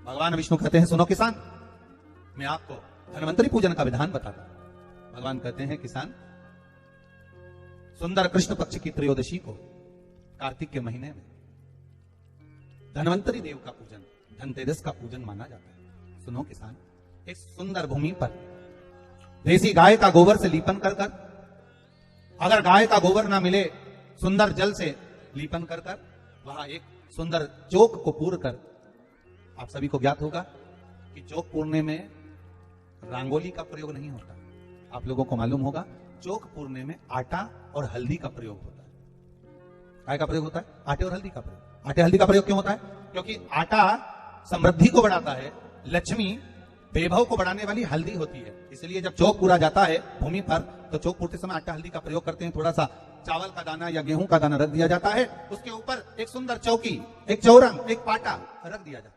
भगवान विष्णु कहते हैं सुनो किसान, मैं आपको धन्वंतरी पूजन का विधान बताता हूं। भगवान कहते हैं किसान, सुंदर कृष्ण पक्ष की त्रयोदशी को कार्तिक के महीने में धन्वंतरी देव का पूजन, धनतेरस का पूजन माना जाता है। सुनो किसान, एक सुंदर भूमि पर देसी गाय का गोबर से लीपन कर कर, अगर गाय का गोबर ना मिले सुंदर जल से लीपन कर कर, वहां एक सुंदर चौक को पूर कर, आप सभी को ज्ञात होगा कि चौक पूरने में रंगोली का प्रयोग नहीं होता। आप लोगों को मालूम होगा चौक पूरने में आटा और हल्दी का प्रयोग होता है। काय का प्रयोग होता है? आटे और हल्दी का प्रयोग। आटे हल्दी का प्रयोग क्यों होता है? क्योंकि आटा समृद्धि को बढ़ाता है, लक्ष्मी वैभव को बढ़ाने वाली हल्दी होती है। इसलिए जब चौक पूरा जाता है भूमि पर, तो चौक पूरते समय आटा हल्दी का प्रयोग करते हैं। थोड़ा सा चावल का दाना या गेहूं का दाना रख दिया जाता है, उसके ऊपर एक सुंदर चौकी, एक चौरंग, एक पाटा रख दिया जाता है।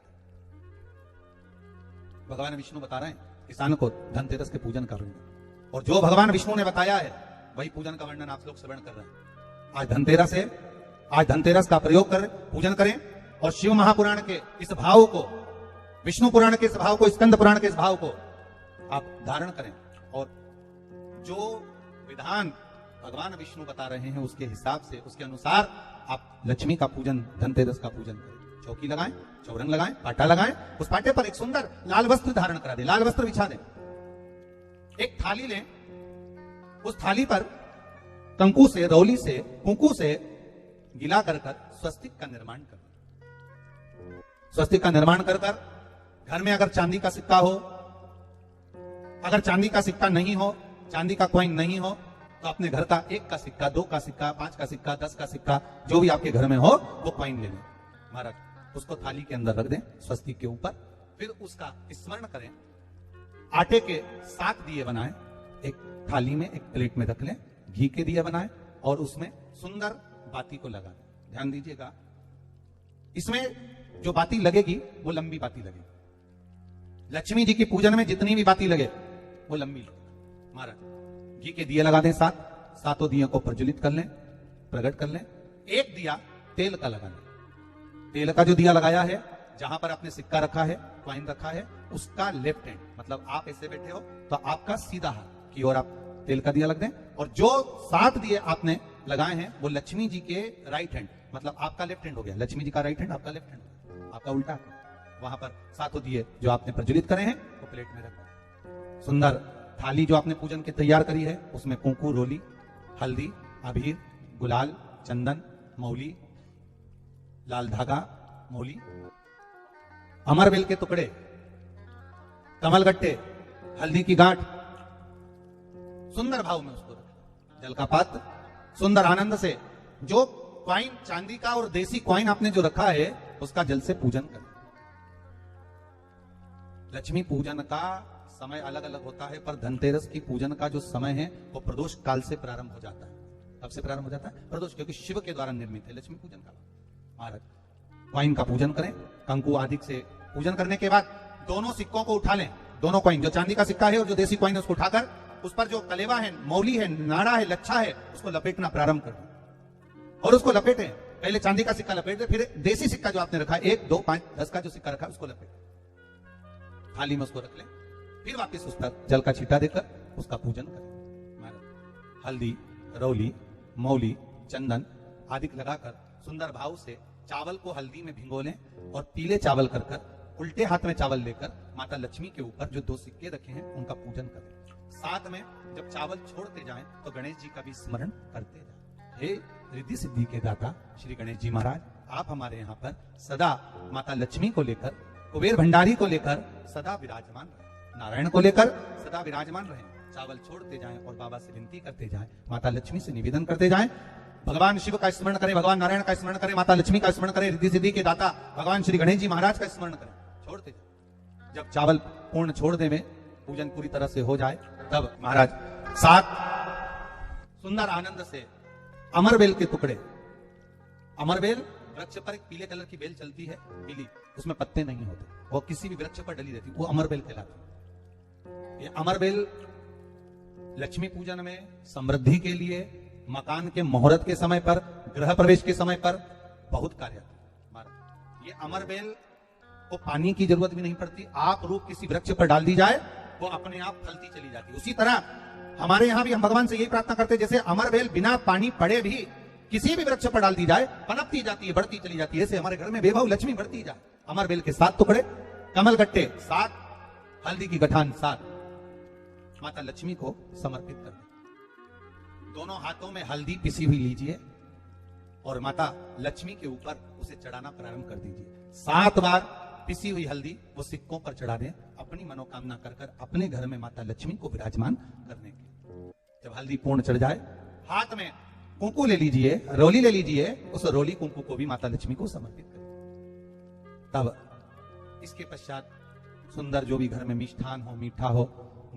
भगवान विष्णु बता रहे हैं किसान को धनतेरस के पूजन का वर्णन, और जो भगवान विष्णु ने बताया है वही पूजन का वर्णन आप लोग श्रवण कर रहे हैं। आज धनतेरस है, आज धनतेरस का प्रयोग करें, पूजन करें, और शिव महापुराण के इस भाव को, विष्णु पुराण के इस भाव को, स्कंद पुराण के इस भाव को आप धारण करें, और जो विधान भगवान विष्णु बता रहे हैं उसके हिसाब से, उसके अनुसार आप लक्ष्मी का पूजन, धनतेरस का पूजन करें। चौकी लगाएं, चौरंग लगाएं, पाटा लगाएं, उस पाटे पर एक सुंदर लाल वस्त्र धारण करा दें, लाल वस्त्र बिछा दें। एक थाली लें, उस थाली पर कंकु से, रौली से, कुंकू से गिला कर स्वस्तिक का निर्माण कर, स्वस्तिक का निर्माण कर घर में अगर चांदी का सिक्का हो, अगर चांदी का सिक्का नहीं हो, चांदी का कॉइन नहीं हो, तो अपने घर का 1 का सिक्का, 2 का सिक्का, 5 का सिक्का, 10 का सिक्का, जो भी आपके घर में हो वो कॉइन ले लें महाराज, उसको थाली के अंदर रख दें स्वस्तिक के ऊपर। फिर उसका स्मरण करें, आटे के 7 दिए बनाएं, एक थाली में, एक प्लेट में रख लें, घी के दिए बनाएं और उसमें सुंदर बाती को लगा दें। ध्यान दीजिएगा, इसमें जो बाती लगेगी वो लंबी बाती लगेगी। लक्ष्मी जी की पूजन में जितनी भी बाती लगे वो लंबी लगे महाराज। घी के दिए लगा दें 7, सातों दिए को प्रज्वलित कर लें, प्रकट कर लें। एक दिया तेल का लगा लें। तेल का जो दिया लगाया है, जहां पर आपने सिक्का रखा है, कॉइन रखा है, उसका लेफ्ट हैंड, मतलब आप ऐसे बैठे हो तो आपका सीधा हाथ की ओर आप तेल का दिया लग दें, और जो 7 दिए आपने लगाए हैं वो लक्ष्मी जी के राइट हैंड, मतलब आपका लेफ्ट हैंड हो गया, लक्ष्मी जी का राइट हैंड, आपका लेफ्ट हैंड, आपका उल्टा। वहां पर 7 दिए जो आपने प्रज्वलित करे हैं वो प्लेट में रखें। सुंदर थाली जो आपने पूजन की तैयार करी है, उसमें कुंकू, रोली, हल्दी, अबीर, गुलाल, चंदन, मौली, लाल धागा, मौली, अमरबेल के टुकड़े, कमलगट्टे, हल्दी की गांठ, सुंदर भाव में उसको रखें। जल का पात्र सुंदर आनंद से, जो कॉइन चांदी का और देसी कॉइन आपने जो रखा है उसका जल से पूजन करें। लक्ष्मी पूजन का समय अलग अलग होता है, पर धनतेरस की पूजन का जो समय है वो प्रदोष काल से प्रारंभ हो जाता है। कब से प्रारंभ हो जाता है? प्रदोष, क्योंकि शिव के द्वारा निर्मित है लक्ष्मी पूजन का। महाराज कॉइन का पूजन करें, कंकु आदि से पूजन करने के बाद दोनों सिक्कों को उठा लें, दोनों कॉइन, जो चांदी का सिक्का है और जो देसी कॉइन है उसको उठाकर उस पर जो कलेवा है, मौली है, नाड़ा है, लच्छा है, उसको लपेटना प्रारंभ कर दें और उसको लपेटें। पहले चांदी का सिक्का लपेट दे, फिर देसी सिक्का जो आपने रखा है, 1, 2, 5, 10 का जो सिक्का रखा है उसको लपेट, थाली में उसको रख लें। फिर वापस उस पर जल का छींटा देकर उसका पूजन करें। हल्दी, रौली, मौली, चंदन आदि लगाकर सुंदर भाव से चावल को हल्दी में भिगो लें और पीले चावल कर कर उल्टे हाथ में चावल लेकर माता लक्ष्मी के ऊपर जो 2 सिक्के रखे हैं उनका पूजन करें। साथ में जब चावल छोड़ते जाएं तो गणेश जी का भी स्मरण करते जाएं। हे रिद्धि सिद्धि के दाता श्री गणेश जी महाराज, आप हमारे यहाँ पर सदा माता लक्ष्मी को लेकर, कुबेर भंडारी को लेकर सदा विराजमान रहे, नारायण को लेकर सदा विराजमान रहे। चावल छोड़ते जाएं और बाबा से विनती करते जाएं, माता लक्ष्मी से निवेदन करते जाएं, भगवान शिव का स्मरण करें, भगवान नारायण का स्मरण करें, माता लक्ष्मी का स्मरण करें, रिद्धि सिद्धि के दाता भगवान श्री गणेश जी महाराज का स्मरण करें। छोड़ते जाएं। जब चावल पूर्ण छोड़ दें, पूजन पूरी तरह से हो जाए, तब महाराज 7 सुंदर आनंद से अमरबेल के टुकड़े, अमरबेल वृक्ष पर एक पीले कलर की बेल चलती है, पीली, उसमें पत्ते नहीं होते, वो किसी भी वृक्ष पर डली रहती, वो अमरबेल कहलाती। ये अमरबेल लक्ष्मी पूजन में समृद्धि के लिए, मकान के मुहूर्त के समय पर, गृह प्रवेश के समय पर बहुत कार्य आता है। ये अमरबेल को पानी की जरूरत भी नहीं पड़ती। आप रूप किसी वृक्ष पर डाल दी जाए वो अपने आप फलती चली जाती है। उसी तरह हमारे यहां भी हम भगवान से यही प्रार्थना करते हैं, जैसे अमर बेल बिना पानी पड़े भी किसी भी वृक्ष पर डाल दी जाए पनपती जाती है, बढ़ती चली जाती है। ऐसे हमारे घर में बेभाव लक्ष्मी बढ़ती जाए। अमर बेल के 7 टुकड़े, कमल गट्टे 7, हल्दी की गठान 7, माता लक्ष्मी को समर्पित कर दें। दोनों हाथों में हल्दी पिसी हुई लीजिए और माता लक्ष्मी के ऊपर उसे चढ़ाना प्रारंभ कर दीजिए। 7 बार पिसी हुई हल्दी वो सिक्कों पर चढ़ा दें, अपनी मनोकामना कर कर अपने घर में माता लक्ष्मी को विराजमान करने के। जब हल्दी पूर्ण चढ़ जाए, हाथ में कुंकू ले लीजिए, रोली ले लीजिए, उस रोली कुंकू को भी माता लक्ष्मी को समर्पित करें। तब इसके पश्चात सुंदर जो भी घर में मिष्ठान हो, मीठा हो,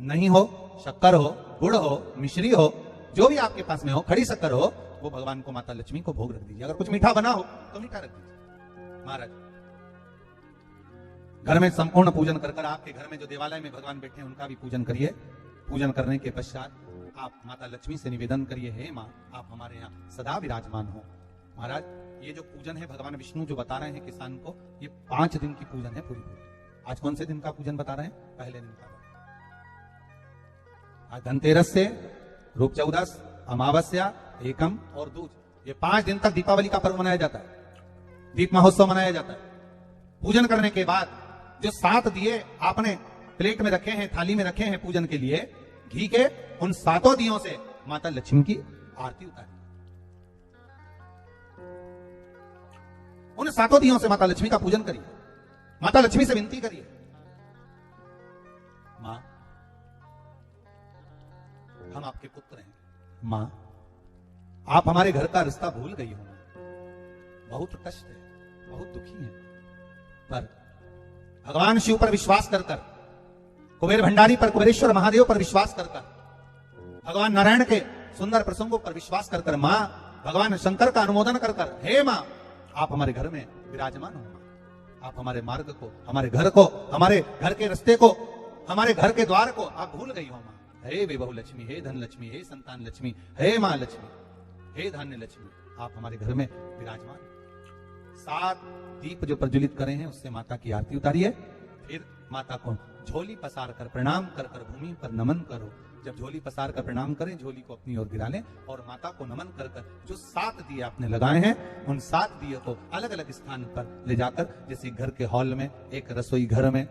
नहीं हो शक्कर हो, गुड़ हो, मिश्री हो, जो भी आपके पास में हो, खड़ी शक्कर हो, वो भगवान को माता लक्ष्मी को भोग रख दीजिए। अगर कुछ मीठा बना हो तो मीठा रख दीजिए। महाराज घर में संपूर्ण पूजन कर कर आपके घर में जो देवालय में भगवान बैठे हैं उनका भी पूजन करिए। पूजन करने के पश्चात आप माता लक्ष्मी से निवेदन करिए, हे माँ आप हमारे यहाँ सदा विराजमान हो। महाराज ये जो पूजन है भगवान विष्णु जो बता रहे हैं किसान को, ये 5 दिन की पूजन है पूरी। आज कौन से दिन का पूजन बता रहे हैं? पहले दिन का। आज धनतेरस से रूप चौदस, अमावस्या, एकम और दूज, ये 5 दिन तक दीपावली का पर्व मनाया जाता है, दीप महोत्सव मनाया जाता है। पूजन करने के बाद जो 7 दिए आपने प्लेट में रखे हैं, थाली में रखे हैं पूजन के लिए, घी के उन 7 दियों से माता लक्ष्मी की आरती उतारिए। उन 7 दियों से माता लक्ष्मी का पूजन करिए। माता लक्ष्मी से विनती करिए, मां हम आपके पुत्र हैं, मां आप हमारे घर का रिश्ता भूल गई हो, बहुत कष्ट है, बहुत दुखी है, पर भगवान शिव पर विश्वास कर कर, कुबेर भंडारी पर, कुबेरेश्वर महादेव पर विश्वास कर कर, भगवान नारायण के सुंदर प्रसंगों पर विश्वास कर कर, मां भगवान शंकर का अनुमोदन कर कर, हे मां आप हमारे घर में विराजमान हो, आप हमारे मार्ग को, हमारे घर को, हमारे घर के रास्ते को, हमारे घर के द्वार को आप भूल गई हो मां। हे विभव लक्ष्मी, हे धन लक्ष्मी, हे संतान लक्ष्मी, हे मां लक्ष्मी, हे धान्य लक्ष्मी, आप हमारे घर में विराजमान। 7 दीप जो प्रज्वलित करे हैं उससे माता की आरती उतारिए। फिर माता को झोली पसार कर प्रणाम कर कर भूमि पर नमन करो। जब झोली पसार कर प्रणाम करें, झोली को अपनी ओर गिरा लें और माता को नमन कर कर जो 7 दिए आपने लगाए हैं उन 7 दिए को अलग अलग स्थान पर ले जाकर, जैसे घर के हॉल में, एक रसोई घर में,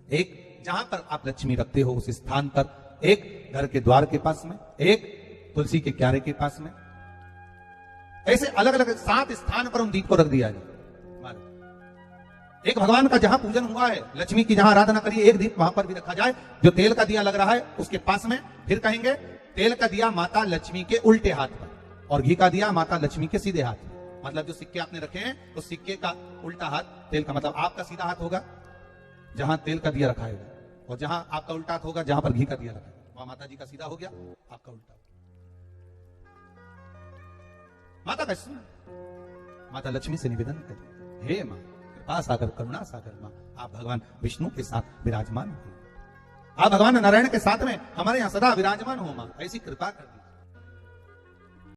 एक जहां पर आप लक्ष्मी रखते हो उस स्थान पर, एक घर के द्वार के पास में, एक तुलसी के क्यारे के पास में, ऐसे अलग अलग 7 स्थान पर उन दीप को रख दिया जाए। एक भगवान का जहां पूजन हुआ है, लक्ष्मी की जहां आराधना करिए, एक दीप वहां पर भी रखा जाए। जो तेल का दिया लग रहा है उसके पास में, फिर कहेंगे तेल का दिया माता लक्ष्मी के उल्टे हाथ पर और घी का दिया माता लक्ष्मी के सीधे हाथ पर। मतलब जो सिक्के आपने रखे हैं उस सिक्के का उल्टा हाथ तेल का, मतलब आपका सीधा हाथ होगा जहां तेल का दिया रखा है, और जहां आपका उल्टा हाथ होगा जहां पर घी का दिया रखा है, वहां माता जी का सीधा हो गया, आपका उल्टा। माता का माता लक्ष्मी से निवेदन करिए, हे मां कृपा सागर, करुणा सागर, मां आप भगवान विष्णु के साथ विराजमान हो, आप भगवान नारायण के साथ में हमारे यहां सदा विराजमान हो, मां ऐसी कृपा कर दी।